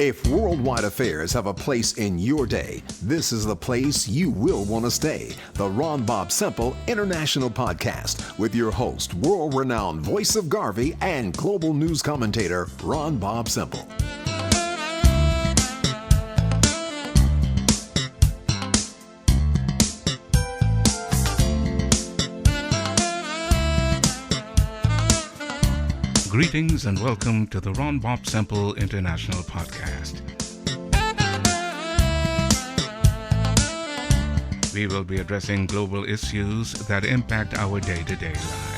If worldwide affairs have a place in your day, this is the place you will want to stay. The Ron Bobb-Semple International Podcast with your host, world-renowned voice of Garvey and global news commentator, Ron Bobb-Semple. Greetings and welcome to the Ron Bobb-Semple International Podcast. We will be addressing global issues that impact our day-to-day lives.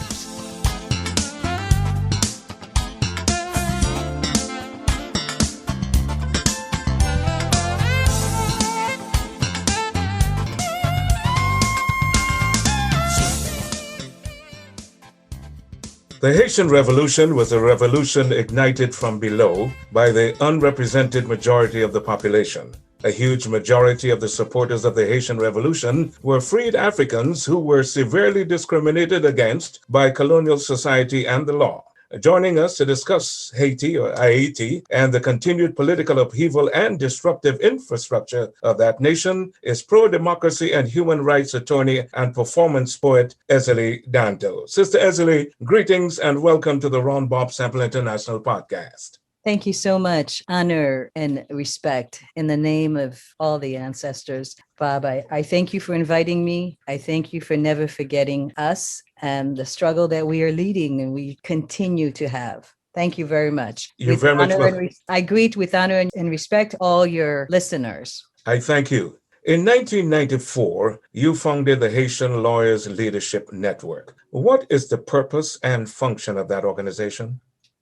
The Haitian Revolution was a revolution ignited from below by the unrepresented majority of the population. A huge majority of the supporters of the Haitian Revolution were freed Africans who were severely discriminated against by colonial society and the law. Joining us to discuss Haiti, or Ayiti, and the continued political upheaval and disruptive infrastructure of that nation is pro-democracy and human rights attorney and performance poet Ezili Danto. Sister Ezili, greetings and welcome to the Ron Bobb-Semple International Podcast. Thank you so much. Honor and respect in the name of all the ancestors. Bob, I thank you for inviting me. I thank you for never forgetting us and the struggle that we are leading and we continue to have. Thank you very much. You're very much welcome. I greet with honor and respect all your listeners. I thank you. In 1994, you founded the Haitian Lawyers Leadership Network. What is the purpose and function of that organization?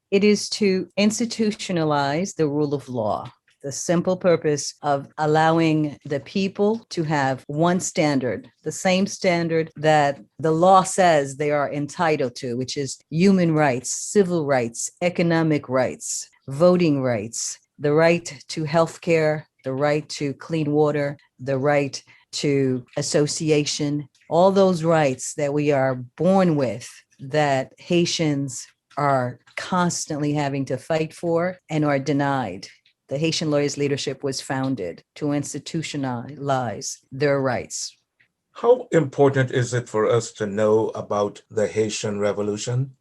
It is to institutionalize the rule of law. The simple purpose of allowing the people to have one standard, the same standard that the law says they are entitled to, which is human rights, civil rights, economic rights, voting rights, the right to health care, the right to clean water, the right to association, all those rights that we are born with that Haitians are constantly having to fight for and are denied. The Haitian Lawyers Leadership was founded to institutionalize their rights. How important is it for us to know about the Haitian Revolution?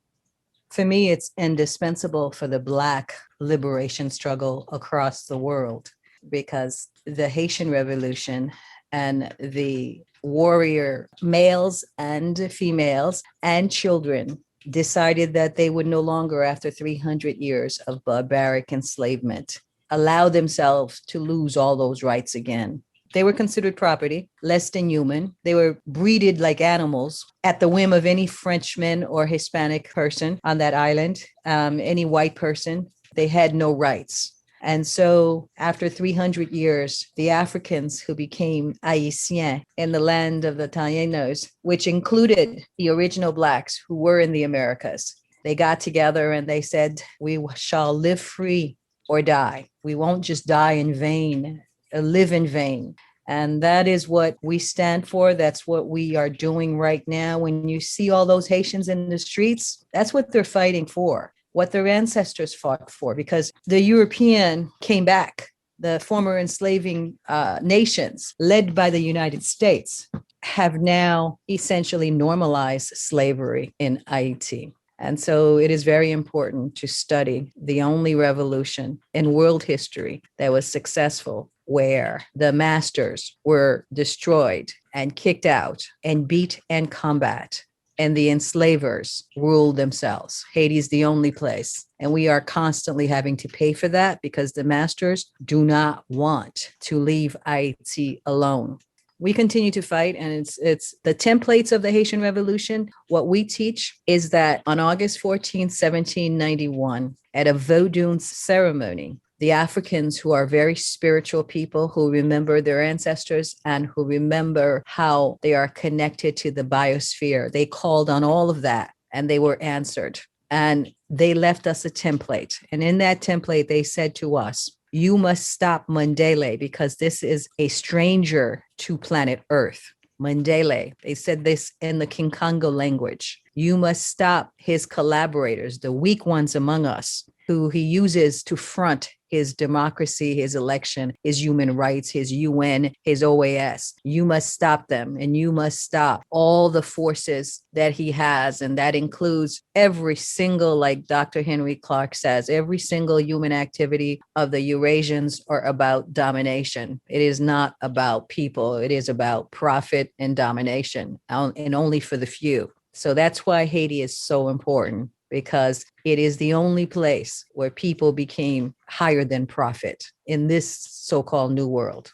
For me, it's indispensable for the Black liberation struggle across the world because the Haitian Revolution and the warrior males and females and children decided that they would no longer, after 300 years of barbaric enslavement, allow themselves to lose all those rights again. They were considered property, less than human. They were breeded like animals at the whim of any Frenchman or Hispanic person on that island, any white person. They had no rights. And so after 300 years, the Africans who became Haitiens in the land of the Taínos, which included the original Blacks who were in the Americas, they got together and they said, we shall live free or die. We won't just die in vain, live in vain. And that is what we stand for. That's what we are doing right now. When you see all those Haitians in the streets, that's what they're fighting for, what their ancestors fought for, because the European came back. The former enslaving nations, led by the United States, have now essentially normalized slavery in Haiti. And so it is very important to study the only revolution in world history that was successful, where the masters were destroyed and kicked out and beat and combat, and the enslavers ruled themselves. Haiti is the only place. And we are constantly having to pay for that because the masters do not want to leave Haiti alone. We continue to fight, and it's the templates of the Haitian Revolution. What we teach is that on August 14, 1791, at a Vodun ceremony, the Africans, who are very spiritual people who remember their ancestors and who remember how they are connected to the biosphere, they called on all of that and they were answered. And they left us a template. And in that template, they said to us, you must stop Mandela because this is a stranger to planet Earth. Mandela, they said this in the Kinkongo language. You must stop his collaborators, the weak ones among us, who he uses to front his democracy, his election, his human rights, his UN, his OAS. You must stop them, and you must stop all the forces that he has. And that includes every single, like Dr. Henry Clark says, every single human activity of the Eurasians are about domination. It is not about people. It is about profit and domination, and only for the few. So that's why Haiti is so important, because it is the only place where people became higher than profit in this so-called new world.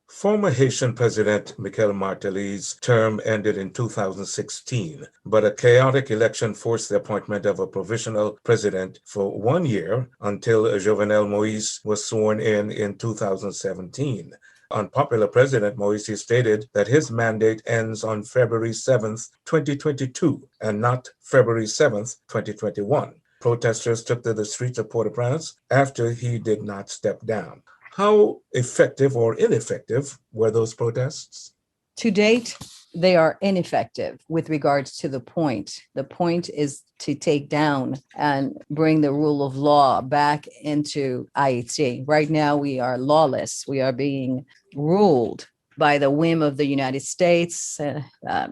Former Haitian President Michel Martelly's term ended in 2016, but a chaotic election forced the appointment of a provisional president for 1 year until Jovenel Moise was sworn in 2017. Unpopular President Moise stated that his mandate ends on February 7th, 2022, and not February 7th, 2021. Protesters took to the streets of Port-au-Prince after he did not step down. How effective or ineffective were those protests? To date, they are ineffective with regards to the point. The point is to take down and bring the rule of law back into Haiti. Right now, we are lawless. We are being ruled by the whim of the United States.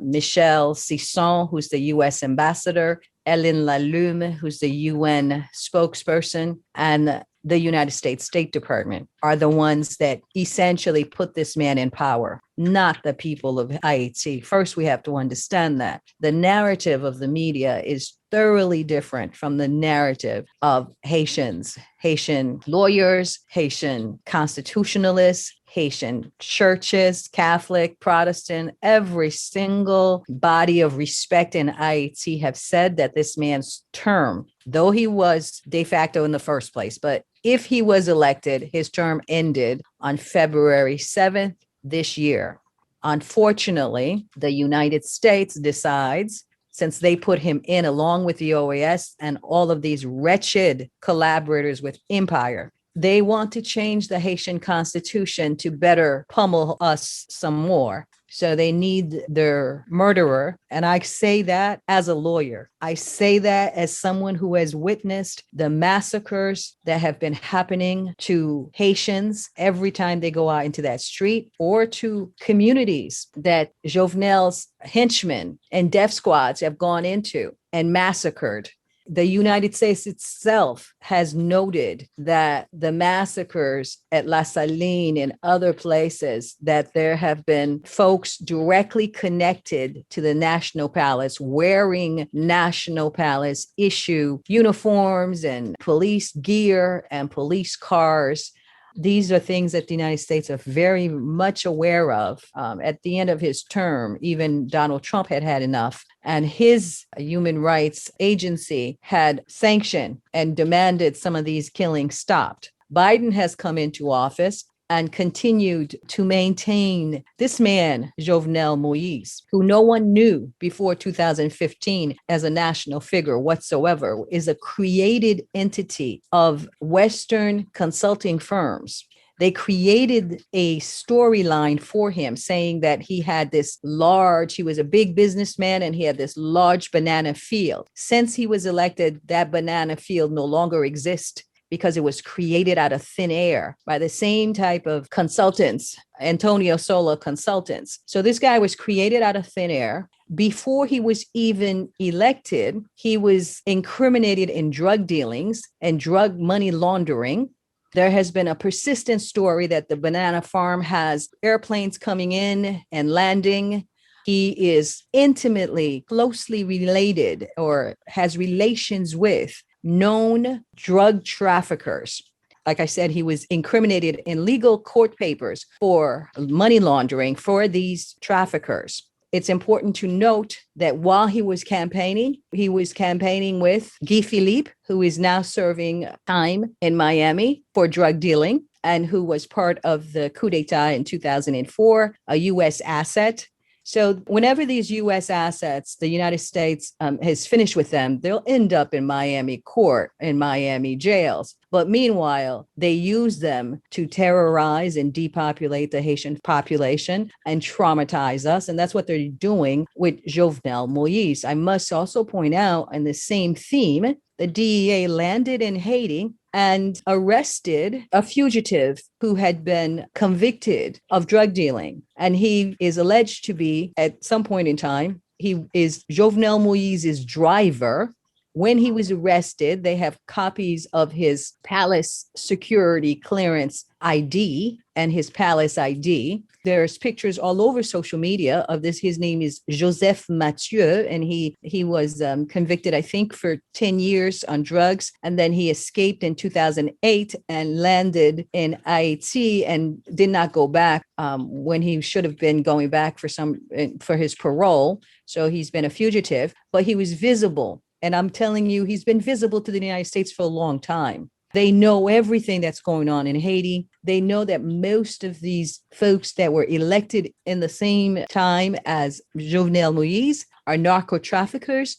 Michel Sisson, who's the U.S. ambassador, Hélène Lalume, who's the UN spokesperson, and the United States State Department are the ones that essentially put this man in power, not the people of Haiti. First, we have to understand that the narrative of the media is thoroughly different from the narrative of Haitians, Haitian lawyers, Haitian constitutionalists, Haitian churches, Catholic, Protestant. Every single body of respect in Haiti have said that this man's term, though he was de facto in the first place, but if he was elected, his term ended on February 7th this year. Unfortunately, the United States decides, since they put him in along with the OAS and all of these wretched collaborators with Empire, they want to change the Haitian constitution to better pummel us some more. So they need their murderer. And I say that as a lawyer. I say that as someone who has witnessed the massacres that have been happening to Haitians every time they go out into that street, or to communities that Jovenel's henchmen and death squads have gone into and massacred. The United States itself has noted that the massacres at La Saline and other places, that there have been folks directly connected to the National Palace wearing National Palace issue uniforms and police gear and police cars. These are things that the United States are very much aware of. At the end of his term, even Donald Trump had had enough, and his human rights agency had sanctioned and demanded some of these killings stopped. Biden has come into office and continued to maintain this man, Jovenel Moise, who no one knew before 2015 as a national figure whatsoever, is a created entity of Western consulting firms. They created a storyline for him saying that he was a big businessman and he had this large banana field. Since he was elected, that banana field no longer exists, because it was created out of thin air by the same type of consultants, Antonio Sola consultants. So this guy was created out of thin air. Before he was even elected, he was incriminated in drug dealings and drug money laundering. There has been a persistent story that the banana farm has airplanes coming in and landing. He is intimately, closely related, or has relations with known drug traffickers. Like I said, he was incriminated in legal court papers for money laundering for these traffickers. It's important to note that while he was campaigning with Guy Philippe, who is now serving time in Miami for drug dealing and who was part of the coup d'etat in 2004, a U.S. asset. So whenever these U.S. assets, the United States has finished with them, they'll end up in Miami court, in Miami jails. But meanwhile, they use them to terrorize and depopulate the Haitian population and traumatize us. And that's what they're doing with Jovenel Moise. I must also point out, in the same theme, the DEA landed in Haiti and arrested a fugitive who had been convicted of drug dealing. And he is alleged to be, at some point in time, he is Jovenel Moise's driver. When he was arrested, they have copies of his palace security clearance ID and his palace ID. There's pictures all over social media of this. His name is Joseph Mathieu, and he was convicted, I think, for 10 years on drugs. And then he escaped in 2008 and landed in Ayiti and did not go back when he should have been going back for his parole. So he's been a fugitive, but he was visible. And I'm telling you, he's been visible to the United States for a long time. They know everything that's going on in Haiti. They know that most of these folks that were elected in the same time as Jovenel Moise are narco traffickers.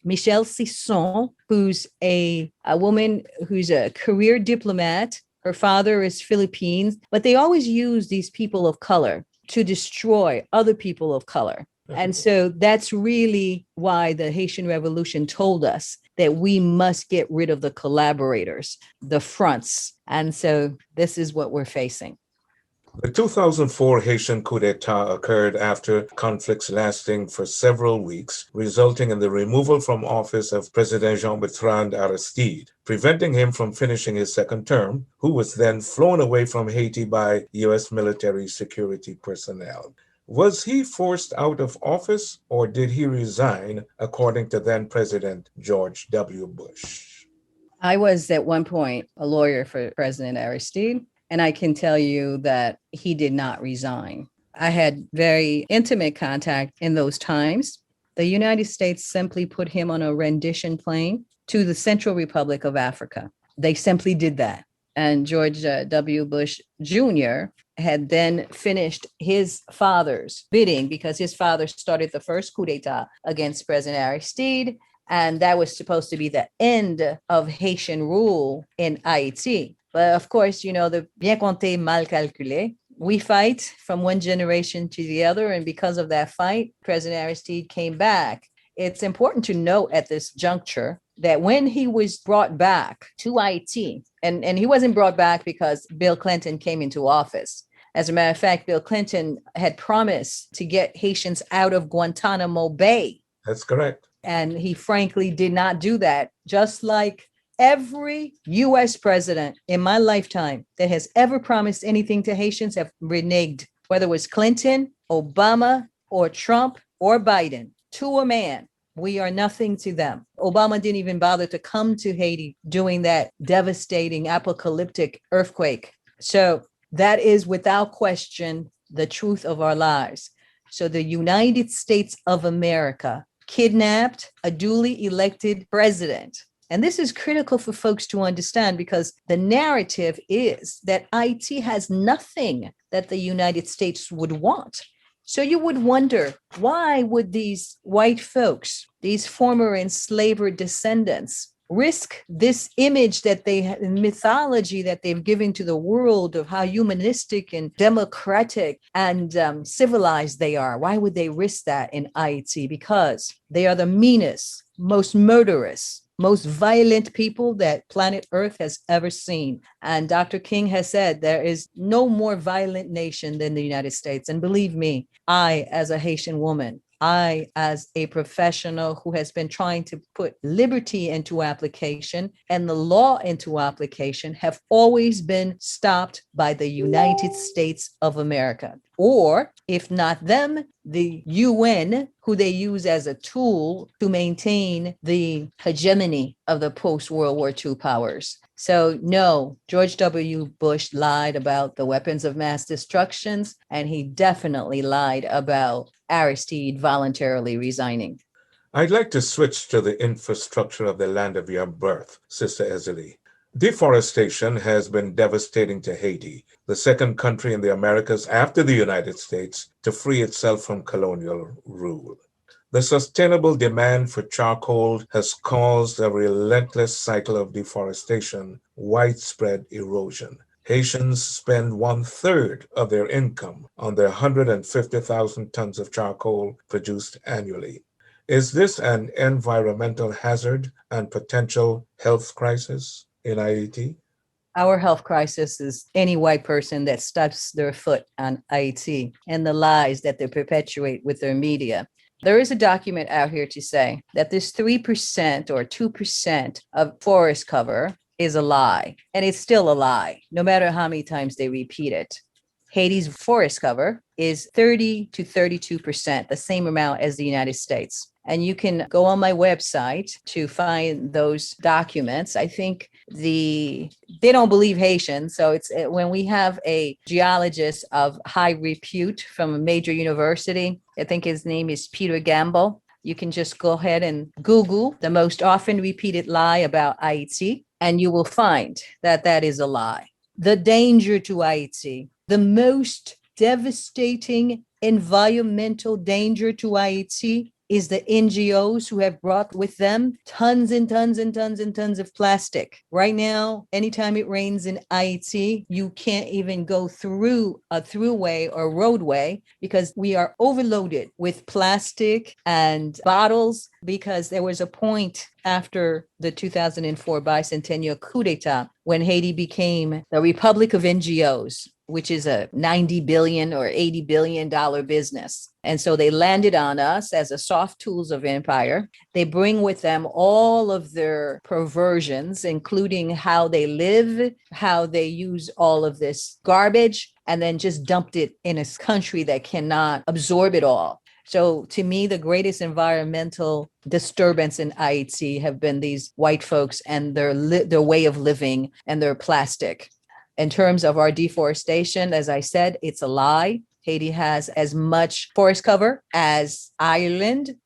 Michelle Sisson, who's a woman who's a career diplomat. Her father is Philippines, but they always use these people of color to destroy other people of color. And so that's really why the Haitian Revolution told us that we must get rid of the collaborators, the fronts. And so this is what we're facing. The 2004 Haitian coup d'etat occurred after conflicts lasting for several weeks, resulting in the removal from office of President Jean-Bertrand Aristide, preventing him from finishing his second term, who was then flown away from Haiti by U.S. military security personnel. Was he forced out of office, or did he resign, according to then President George W. Bush? I was at one point a lawyer for President Aristide, and I can tell you that he did not resign. I had very intimate contact in those times. The United States simply put him on a rendition plane to the Central Republic of Africa. They simply did that. And George W. Bush Jr. had then finished his father's bidding, because his father started the first coup d'etat against President Aristide. And that was supposed to be the end of Haitian rule in Haiti. But of course, you know, the bien compté, mal calculé. We fight from one generation to the other. And because of that fight, President Aristide came back. It's important to note at this juncture that when he was brought back to Haiti, and he wasn't brought back because Bill Clinton came into office. As a matter of fact, Bill Clinton had promised to get Haitians out of Guantanamo Bay. That's correct. And he frankly did not do that, just like every U.S. president in my lifetime that has ever promised anything to Haitians have reneged, whether it was Clinton, Obama, or Trump, or Biden. To a man, we are nothing to them. Obama didn't even bother to come to Haiti during that devastating apocalyptic earthquake. So that is without question the truth of our lives. So the United States of America kidnapped a duly elected president. And this is critical for folks to understand, because the narrative is that Haiti has nothing that the United States would want. So you would wonder, why would these white folks, these former enslaver descendants, risk this image that they have, mythology that they've given to the world of how humanistic and democratic and civilized they are? Why would they risk that in Haiti? Because they are the meanest, most murderous, most violent people that planet Earth has ever seen. And Dr. King has said there is no more violent nation than the United States. And believe me, I, as a Haitian woman, I, as a professional who has been trying to put liberty into application and the law into application, have always been stopped by the United States of America. Or, if not them, the UN, who they use as a tool to maintain the hegemony of the post-World War II powers. So no, George W. Bush lied about the weapons of mass destructions, and he definitely lied about Aristide voluntarily resigning. I'd like to switch to the infrastructure of the land of your birth, Sister Ezili. Deforestation has been devastating to Haiti, the second country in the Americas after the United States to free itself from colonial rule. The sustainable demand for charcoal has caused a relentless cycle of deforestation, widespread erosion. Haitians spend one-third of their income on their 150,000 tons of charcoal produced annually. Is this an environmental hazard and potential health crisis in Haiti? Our health crisis is any white person that steps their foot on Haiti and the lies that they perpetuate with their media. There is a document out here to say that this 3% or 2% of forest cover is a lie, and it's still a lie, no matter how many times they repeat it. Haiti's forest cover is 30 to 32%, the same amount as the United States. And you can go on my website to find those documents. I think they don't believe Haitians. So it's when we have a geologist of high repute from a major university, I think his name is Peter Gamble. You can just go ahead and Google the most often repeated lie about Haiti, and you will find that that is a lie. The danger to Haiti, the most devastating environmental danger to Haiti is the NGOs who have brought with them tons and tons and tons and tons of plastic. Right now, anytime it rains in Haiti, you can't even go through a throughway or roadway because we are overloaded with plastic and bottles, because there was a point after the 2004 bicentennial coup d'etat when Haiti became the Republic of NGOs, which is a $90 billion or $80 billion business. And so they landed on us as a soft tools of empire. They bring with them all of their perversions, including how they live, how they use all of this garbage, and then just dumped it in a country that cannot absorb it all. So to me, the greatest environmental disturbance in Haiti have been these white folks and their way of living and their plastic. In terms of our deforestation, as I said, it's a lie. Haiti has as much forest cover as Ireland,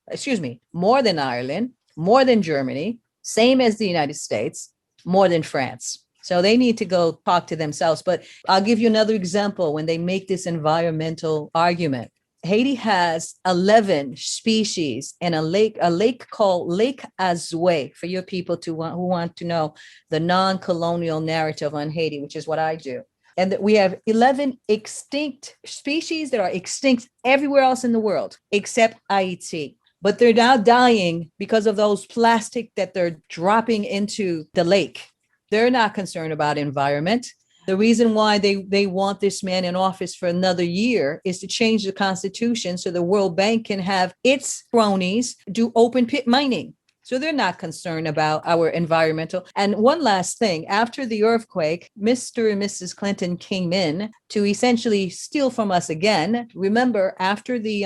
more than Ireland, more than Germany, same as the United States, more than France. So they need to go talk to themselves. But I'll give you another example when they make this environmental argument. Haiti has 11 species in a lake called Lake Azue, for your people who want to know the non-colonial narrative on Haiti, which is what I do. And that we have 11 extinct species that are extinct everywhere else in the world, except Haiti. But they're now dying because of those plastic that they're dropping into the lake. They're not concerned about environment. The reason why they want this man in office for another year is to change the constitution so the World Bank can have its cronies do open pit mining. So they're not concerned about our environmental. And one last thing, after the earthquake, Mr. and Mrs. Clinton came in to essentially steal from us again. Remember, after the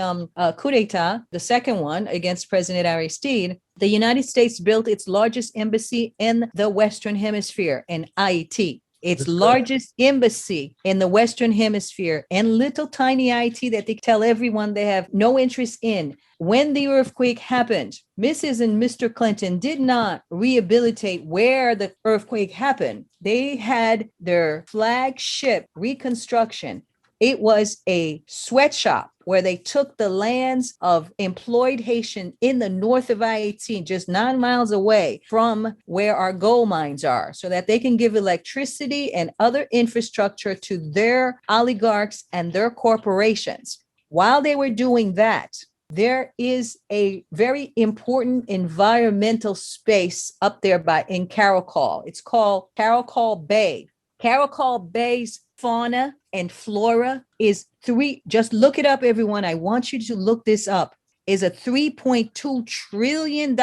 coup d'etat, the second one against President Aristide, the United States built its largest embassy in the Western Hemisphere in Ayiti. Its largest embassy in the Western Hemisphere, and little tiny Haiti that they tell everyone they have no interest in. When the earthquake happened, Mrs. and Mr. Clinton did not rehabilitate where the earthquake happened. They had their flagship reconstruction. It was a sweatshop where they took the lands of employed Haitian in the north of Haiti, just 9 miles away from where our gold mines are, so that they can give electricity and other infrastructure to their oligarchs and their corporations. While they were doing that, there is a very important environmental space up there in Caracol. It's called Caracol Bay. Caracol Bay's fauna and flora is just look it up, everyone. I want you to look this up, is a $3.2 trillion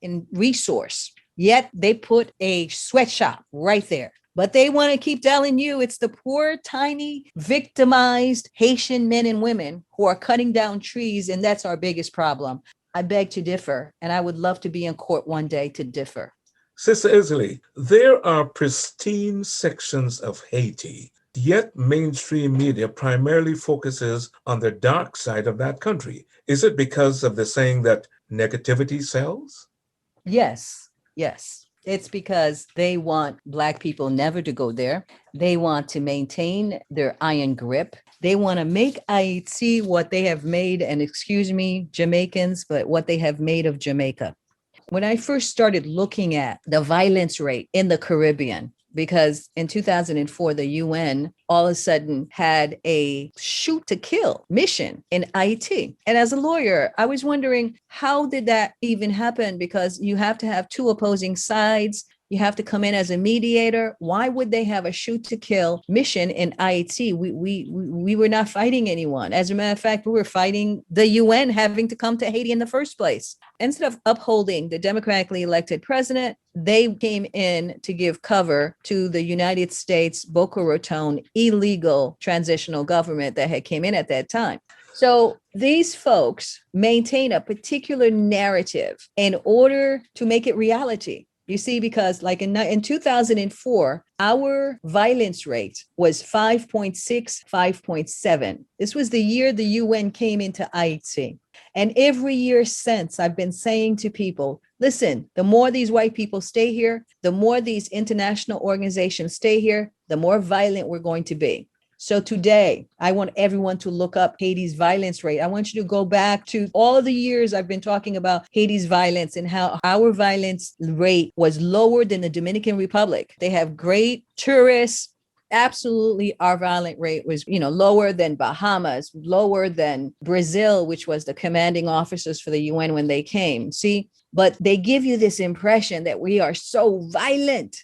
in resource. Yet they put a sweatshop right there. But they want to keep telling you it's the poor, tiny, victimized Haitian men and women who are cutting down trees, and that's our biggest problem. I beg to differ, and I would love to be in court one day to differ. Sister Ezili, there are pristine sections of Haiti, yet mainstream media primarily focuses on the dark side of that country. Is it because of the saying that negativity sells? Yes. It's because they want Black people never to go there. They want to maintain their iron grip. They want to make Haiti what they have made, and excuse me, Jamaicans, but what they have made of Jamaica. When I first started looking at the violence rate in the Caribbean, because in 2004, the UN all of a sudden had a shoot to kill mission in Haiti. And as a lawyer, I was wondering, how did that even happen? Because you have to have two opposing sides. You have to come in as a mediator. Why would they have a shoot to kill mission in Haiti? We were not fighting anyone. As a matter of fact, we were fighting the UN having to come to Haiti in the first place. Instead of upholding the democratically elected president, they came in to give cover to the United States Boca Raton illegal transitional government that had came in at that time. So these folks maintain a particular narrative in order to make it reality. You see, because like in 2004, our violence rate was 5.6, 5.7. This was the year the UN came into Haiti. And every year since, I've been saying to people, listen, the more these white people stay here, the more these international organizations stay here, the more violent we're going to be. So today, I want everyone to look up Haiti's violence rate. I want you to go back to all of the years I've been talking about Haiti's violence and how our violence rate was lower than the Dominican Republic. They have great tourists. Absolutely, our violent rate was, lower than Bahamas, lower than Brazil, which was the commanding officers for the UN when they came. See, but they give you this impression that we are so violent.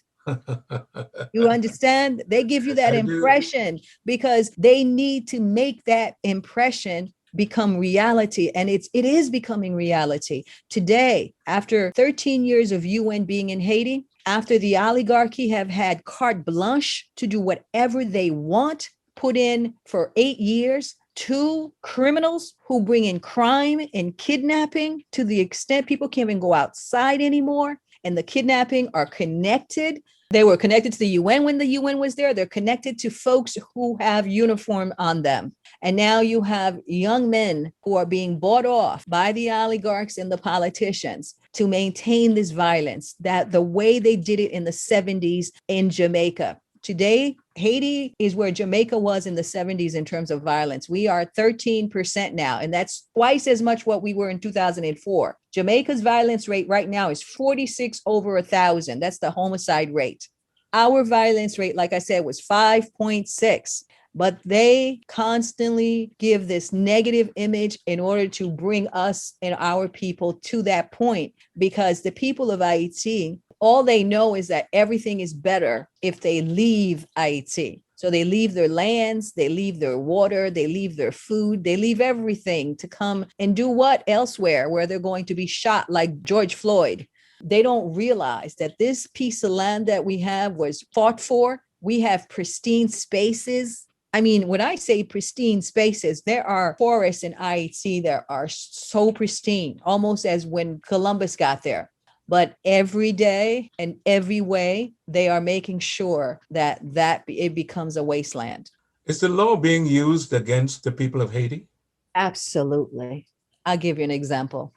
You understand? They give you that impression because they need to make that impression become reality. And it is becoming reality. Today, after 13 years of UN being in Haiti, after the oligarchy have had carte blanche to do whatever they want, put in for 8 years, 2 criminals who bring in crime and kidnapping to the extent people can't even go outside anymore. And the kidnapping are connected. They were connected to the UN when the UN was there. They're connected to folks who have uniform on them. And now you have young men who are being bought off by the oligarchs and the politicians to maintain this violence, that the way they did it in the 70s in Jamaica. Today, Haiti is where Jamaica was in the 70s in terms of violence. We are 13% now, and that's twice as much what we were in 2004. Jamaica's violence rate right now is 46 over 1,000. That's the homicide rate. Our violence rate, like I said, was 5.6. But they constantly give this negative image in order to bring us and our people to that point, because the people of Haiti, all they know is that everything is better if they leave Haiti. So they leave their lands, they leave their water, they leave their food, they leave everything to come and do what elsewhere where they're going to be shot like George Floyd. They don't realize that this piece of land that we have was fought for. We have pristine spaces. I mean, when I say pristine spaces, there are forests in Haiti that are so pristine, almost as when Columbus got there. But every day and every way, they are making sure that it becomes a wasteland. Is the law being used against the people of Haiti? Absolutely. I'll give you an example.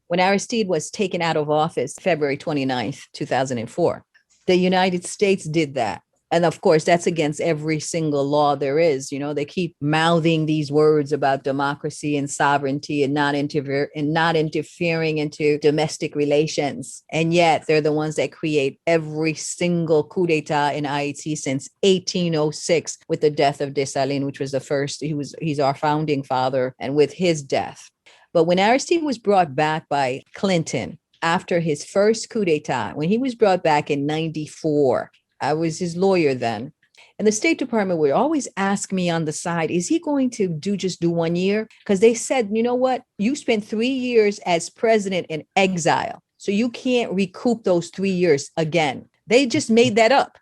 When Aristide was taken out of office, February 29th, 2004, the United States did that. And of course, that's against every single law there is. They keep mouthing these words about democracy and sovereignty and not interfering into domestic relations. And yet they're the ones that create every single coup d'etat in Haiti since 1806 with the death of Dessalines, which was the first. He's our founding father, and with his death. But when Aristide was brought back by Clinton after his first coup d'etat, when he was brought back in 94, I was his lawyer then. And the State Department would always ask me on the side, is he going to do 1 year? Because they said, you know what? You spent 3 years as president in exile, so you can't recoup those 3 years again. They just made that up.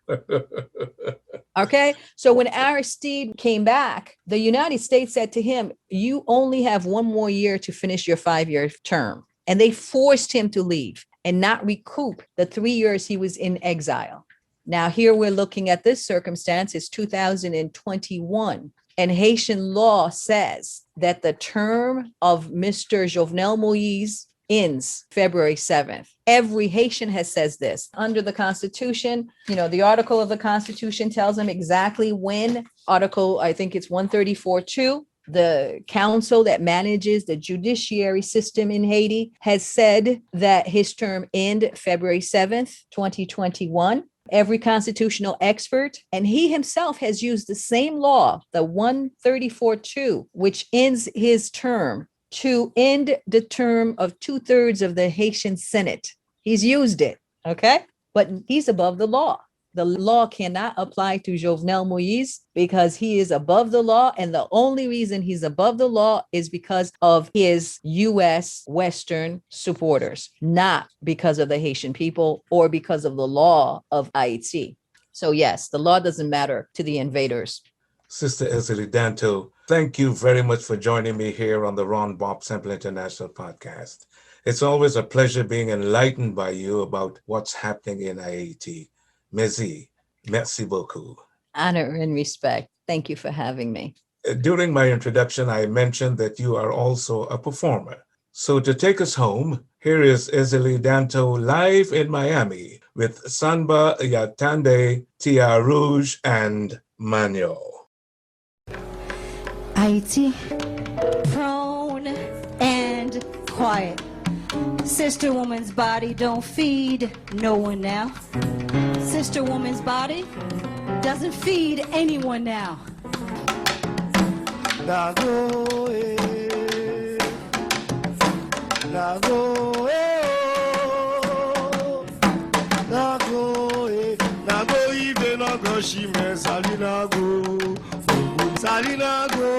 Okay. So when Aristide came back, the United States said to him, you only have 1 more year to finish your 5-year term. And they forced him to leave and not recoup the 3 years he was in exile. Now, here we're looking at this circumstance. It's 2021, and Haitian law says that the term of Mr. Jovenel Moise ends February 7th. Every Haitian says this. Under the Constitution, the article of the Constitution tells them exactly when article, I think it's 134.2. The council that manages the judiciary system in Haiti has said that his term ended February 7th, 2021. Every constitutional expert, and he himself has used the same law, the 134.2, which ends his term, to end the term of 2/3 of the Haitian Senate. He's used it, okay? But he's above the law. The law cannot apply to Jovenel Moise because he is above the law. And the only reason he's above the law is because of his U.S. Western supporters, not because of the Haitian people or because of the law of Ayiti. So yes, the law doesn't matter to the invaders. Sister Ezili Danto, thank you very much for joining me here on the Ron Bobb-Semple International Podcast. It's always a pleasure being enlightened by you about what's happening in Haiti. Merci beaucoup. Honor and respect. Thank you for having me. During my introduction, I mentioned that you are also a performer. So to take us home, here is Ezili Danto live in Miami with Samba Yatande, Tia Rouge, and Manyo. Ayiti, prone and quiet. Sister woman's body don't feed no one now. Sister woman's body doesn't feed anyone now. Nago, nago, nago, nago, ibe nago, shime, sali nago, sali nago,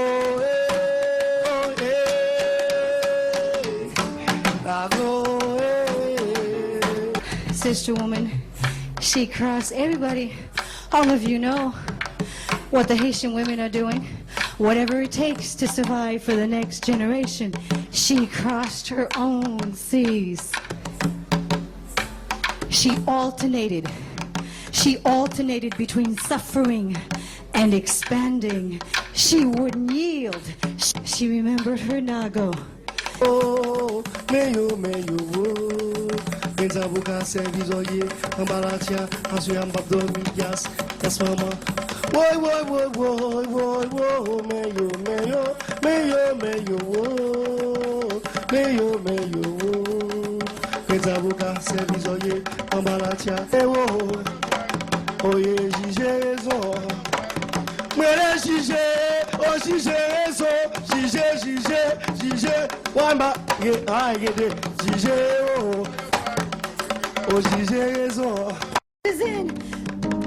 nago. Sister woman, she crossed everybody. All of you know what the Haitian women are doing. Whatever it takes to survive for the next generation. She crossed her own seas. She alternated between suffering and expanding. She wouldn't yield. She remembered her Nago. Oh, meyo, Benzabuka servizoye, ambalatia, asuyam babdomigas, yes mama. Woy, meyo, Benzabuka servizoye, ambalatia, ewo, oye, jije raison. Mere jije, o jije raison, jije, wamba, ye, jije, Is in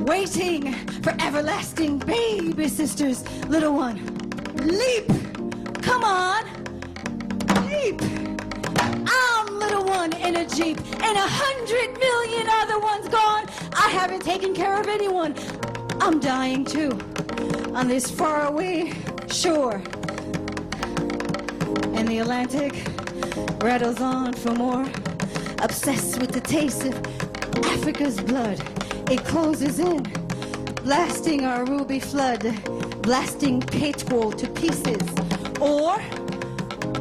waiting for everlasting baby sisters. Little one, leap, come on, leap. I'm little one in a Jeep and 100 million other ones gone. I haven't taken care of anyone. I'm dying too on this faraway shore. And the Atlantic rattles on for more. Obsessed with the taste of Africa's blood, it closes in, blasting our ruby flood, blasting Pétrole to pieces, or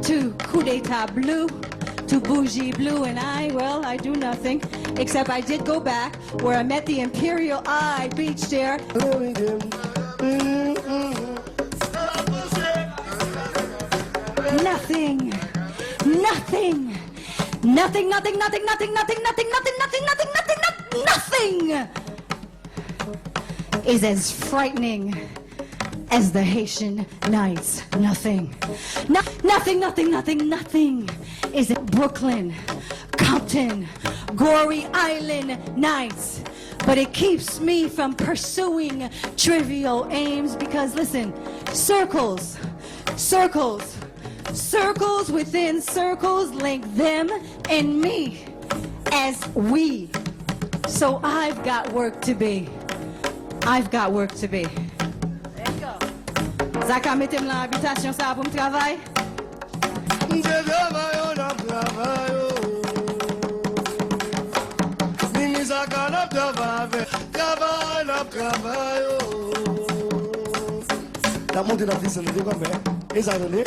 to coup d'etat blue, to bougie blue, and I do nothing, except I did go back where I met the Imperial Eye beach there. Nothing is as frightening as the Haitian nights. Nothing is in Brooklyn, Compton, Gory Island nights. But it keeps me from pursuing trivial aims because, listen, circles within circles link them and me as we. So I've got work to be. Let's go. Zaka metem la habitation sa pou m'travay. La montée dans la de comme ça. Et ça donne.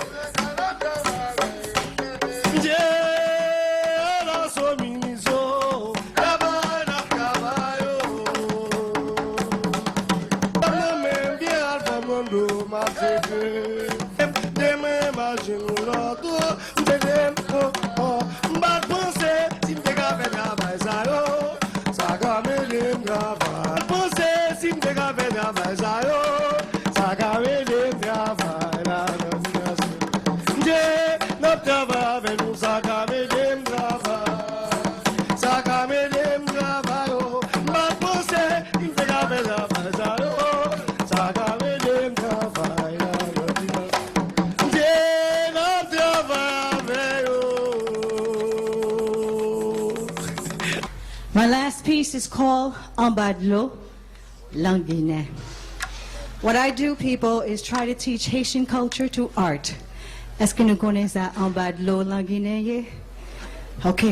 manger l'auto, m'dem oh, m'bak pense, si m'te ka fè travail ça yo, ça ka m'dem travail. Pense si m'te ka fè travail ça yo, ça ka m'dem travail la nation. M'te n'a travail avec nous, ça ka m'dem travail, ça ka m'dem travail yo. M'bak pense, si m'te ka fè travail ça yo, ça ka m'dem travail la nation. My last piece is called Ambadlo Languine. What I do, people, is try to teach Haitian culture to art. Est-ce que nous connaissons ça, Ambadlo Languine? Ok.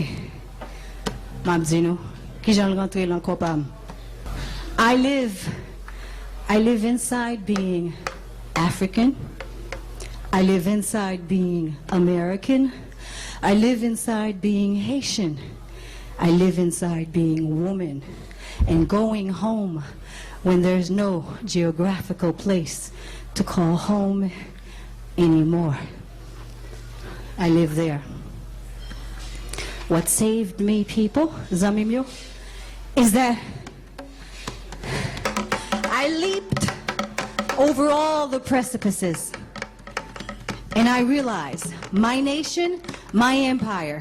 Mabzino, qui j'en rentre l'encore pas. I live inside being African. I live inside being American. I live inside being Haitian. I live inside being woman and going home when there's no geographical place to call home anymore. I live there. What saved me, people, Zamimyo, is that I leaped over all the precipices and I realized my nation, my empire,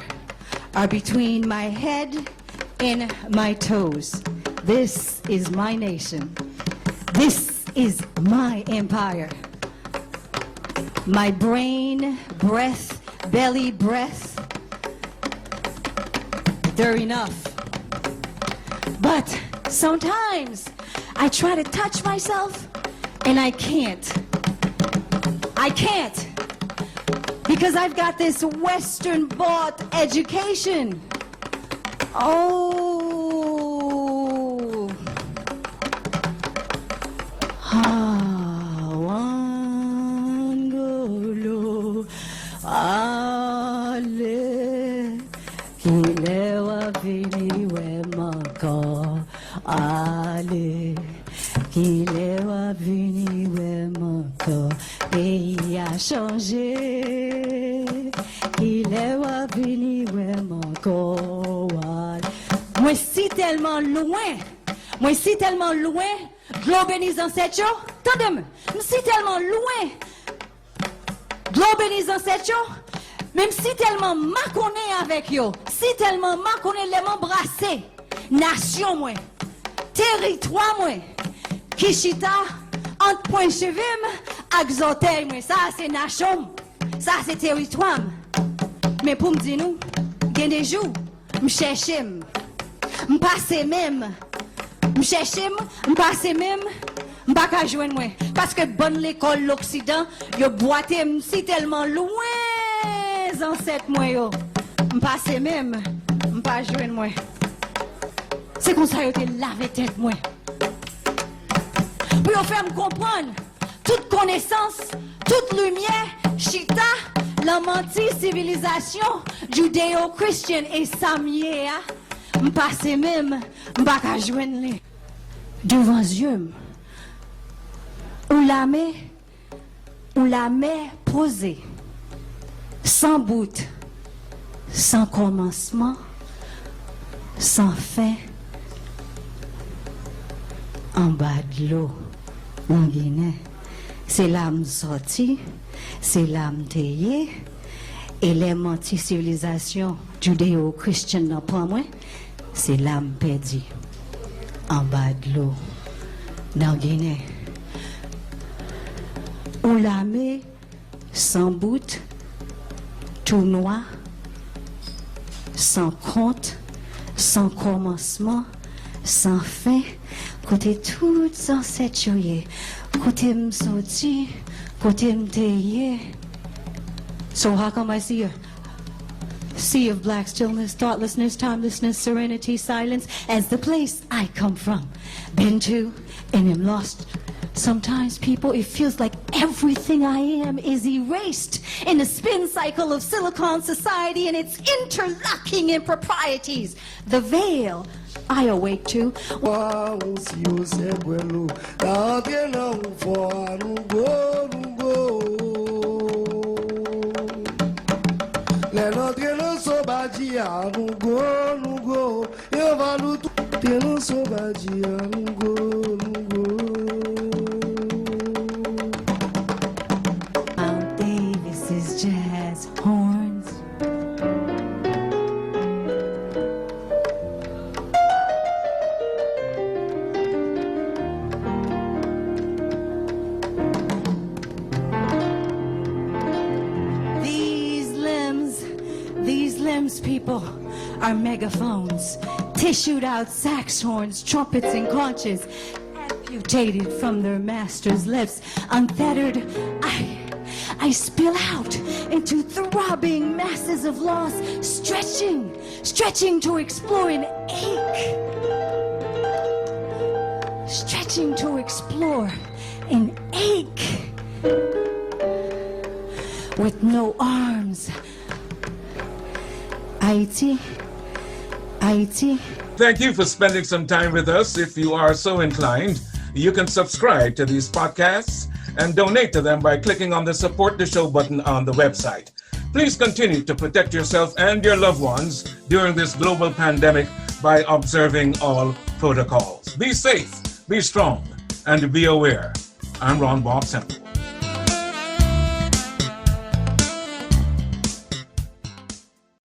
are between my head and my toes. This is my nation. This is my empire. My brain, breath, belly breath, they're enough. But sometimes I try to touch myself and I can't. I can't. Because I've got this Western bought education. Oh. Wangolo. Ale. Kilewa vini we mako. Ale. Kilewa vini we mako. Pays a changé, il est venu vraiment quoi. Moi si tellement loin, globalisant cette chose, attendez-moi, si tellement loin, globalisant cette chose, même si tellement ma connais avec yo, si tellement ma connais les m'embrasser, nation moi, territoire moi, Kishita, entre point chevim, Axotel, moi, ça c'est nation, ça c'est territoire. Mais pour me dire nous, il y a des jours, je cherche, je passe même, je cherche, je passe même, je ne peux pas joindre moi. Parce que bonne l'école, l'Occident, il boité si tellement loin, ancêtre moi, je passe même, je ne peux pas joindre moi. C'est comme ça que je lavé tête moi. Pour faire me comprendre. Toute connaissance, toute lumière, Chita, la civilisation judéo-chrétienne et samyé, m'passe même, m'baka joindre devant Dieu. Ou la main posée, sans but, sans commencement, sans fin, en bas de l'eau, en Guinée. C'est l'âme sortie, c'est l'âme taillée, et les anti-civilisations judéo-chrétiennes n'ont pas moins, c'est l'âme perdue en bas de l'eau, dans Guinée. On la met sans but, tout noir, sans compte, sans commencement, sans fin, côté toutes sans cette chose. Côté m'sorti, côté m'taillé. So how come I see a sea of black stillness, thoughtlessness, timelessness, serenity, silence as the place I come from, been to, and am lost? Sometimes, people, it feels like everything I am is erased in the spin cycle of Silicon society and its interlocking improprieties. The veil I awake to. Les notre nous sauvage à nous go. Et va nous tout nous sauvage à nous go. Mount Davis's jazz horns. These limbs, people, are megaphones, tissued out sax horns, trumpets, and conches, amputated from their master's lips. Unfettered, I spill out into throbbing masses of loss, stretching to explore an ache. Stretching to explore an ache. With no arms. Ayiti. Thank you for spending some time with us. If you are so inclined, you can subscribe to these podcasts and donate to them by clicking on the Support the Show button on the website. Please continue to protect yourself and your loved ones during this global pandemic by observing all protocols. Be safe, be strong, and be aware. I'm Bobb-Semple.